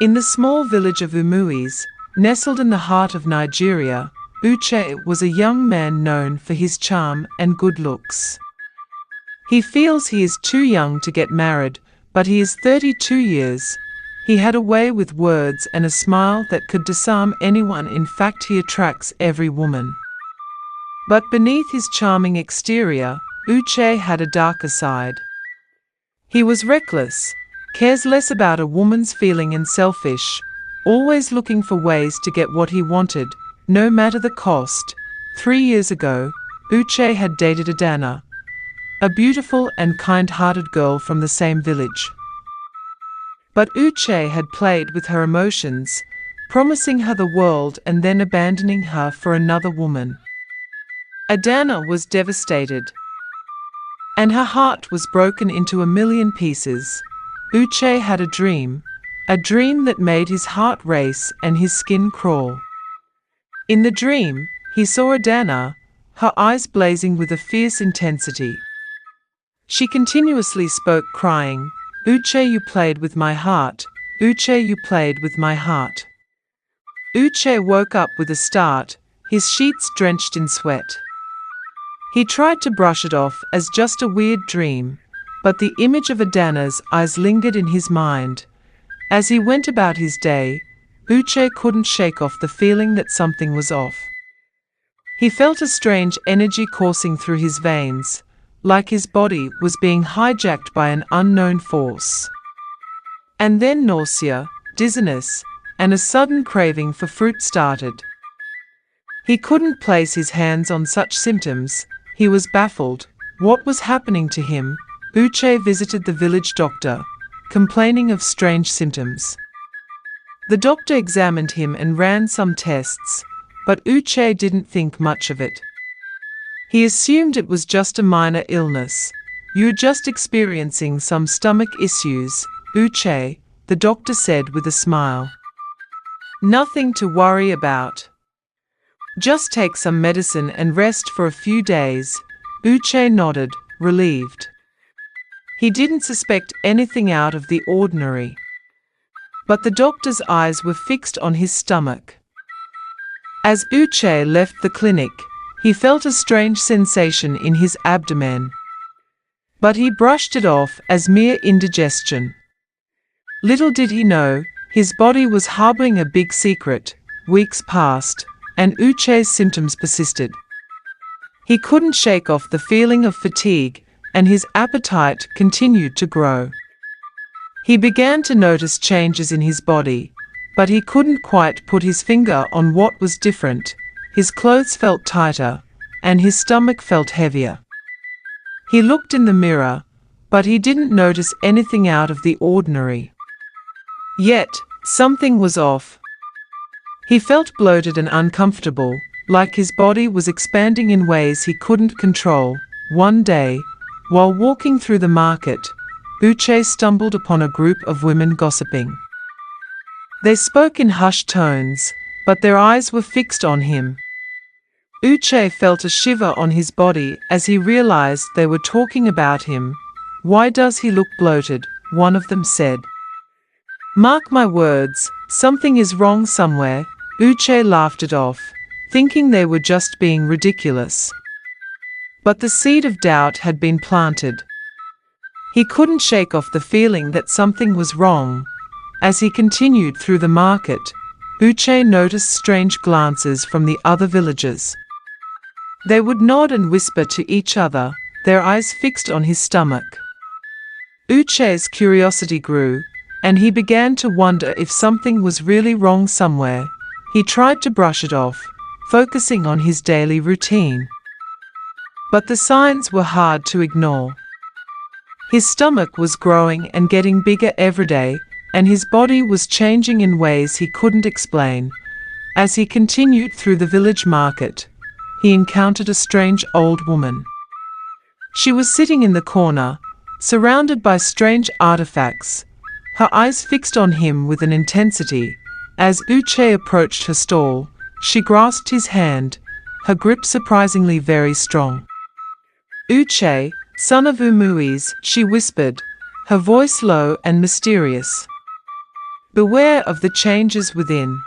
In the small village of Umuis, nestled in the heart of Nigeria, Uche was a young man known for his charm and good looks. He feels he is too young to get married, but he is 32 years. He had a way with words and a smile that could disarm anyone. In fact, he attracts every woman. But beneath his charming exterior, Uche had a darker side. He was reckless, cares less about a woman's feeling and selfish, always looking for ways to get what he wanted, no matter the cost. 3 years ago, Uche had dated Adana, a beautiful and kind-hearted girl from the same village. But Uche had played with her emotions, promising her the world and then abandoning her for another woman. Adana was devastated, and her heart was broken into a million pieces. Uche had a dream that made his heart race and his skin crawl. In the dream, he saw Adana, her eyes blazing with a fierce intensity. She continuously spoke, crying, "Uche, you played with my heart. Uche, you played with my heart." Uche woke up with a start, his sheets drenched in sweat. He tried to brush it off as just a weird dream, but the image of Adana's eyes lingered in his mind. As he went about his day, Uche couldn't shake off the feeling that something was off. He felt a strange energy coursing through his veins, like his body was being hijacked by an unknown force. And then nausea, dizziness, and a sudden craving for fruit started. He couldn't place his hands on such symptoms. He was baffled. What was happening to him? Uche visited the village doctor, complaining of strange symptoms. The doctor examined him and ran some tests, but Uche didn't think much of it. He assumed it was just a minor illness. "You're just experiencing some stomach issues, Uche," the doctor said with a smile. "Nothing to worry about. Just take some medicine and rest for a few days." Uche nodded, relieved. He didn't suspect anything out of the ordinary. But the doctor's eyes were fixed on his stomach. As Uche left the clinic, he felt a strange sensation in his abdomen. But he brushed it off as mere indigestion. Little did he know, his body was harboring a big secret. Weeks passed, and Uche's symptoms persisted. He couldn't shake off the feeling of fatigue, and his appetite continued to grow. He began to notice changes in his body, but he couldn't quite put his finger on what was different. His clothes felt tighter, and his stomach felt heavier. He looked in the mirror, but he didn't notice anything out of the ordinary. Yet, something was off. He felt bloated and uncomfortable, like his body was expanding in ways he couldn't control. One day, while walking through the market, Uche stumbled upon a group of women gossiping. They spoke in hushed tones, but their eyes were fixed on him. Uche felt a shiver on his body as he realized they were talking about him. "Why does he look bloated?" one of them said. "Mark my words, something is wrong somewhere." Uche laughed it off, thinking they were just being ridiculous. But the seed of doubt had been planted. He couldn't shake off the feeling that something was wrong. As he continued through the market, Uche noticed strange glances from the other villagers. They would nod and whisper to each other, their eyes fixed on his stomach. Uche's curiosity grew, and he began to wonder if something was really wrong somewhere. He tried to brush it off, focusing on his daily routine. But the signs were hard to ignore. His stomach was growing and getting bigger every day, and his body was changing in ways he couldn't explain. As he continued through the village market, he encountered a strange old woman. She was sitting in the corner, surrounded by strange artifacts, her eyes fixed on him with an intensity. As Uche approached her stall, she grasped his hand, her grip surprisingly very strong. "Uche, son of Umuis," she whispered, her voice low and mysterious. Beware of the changes within.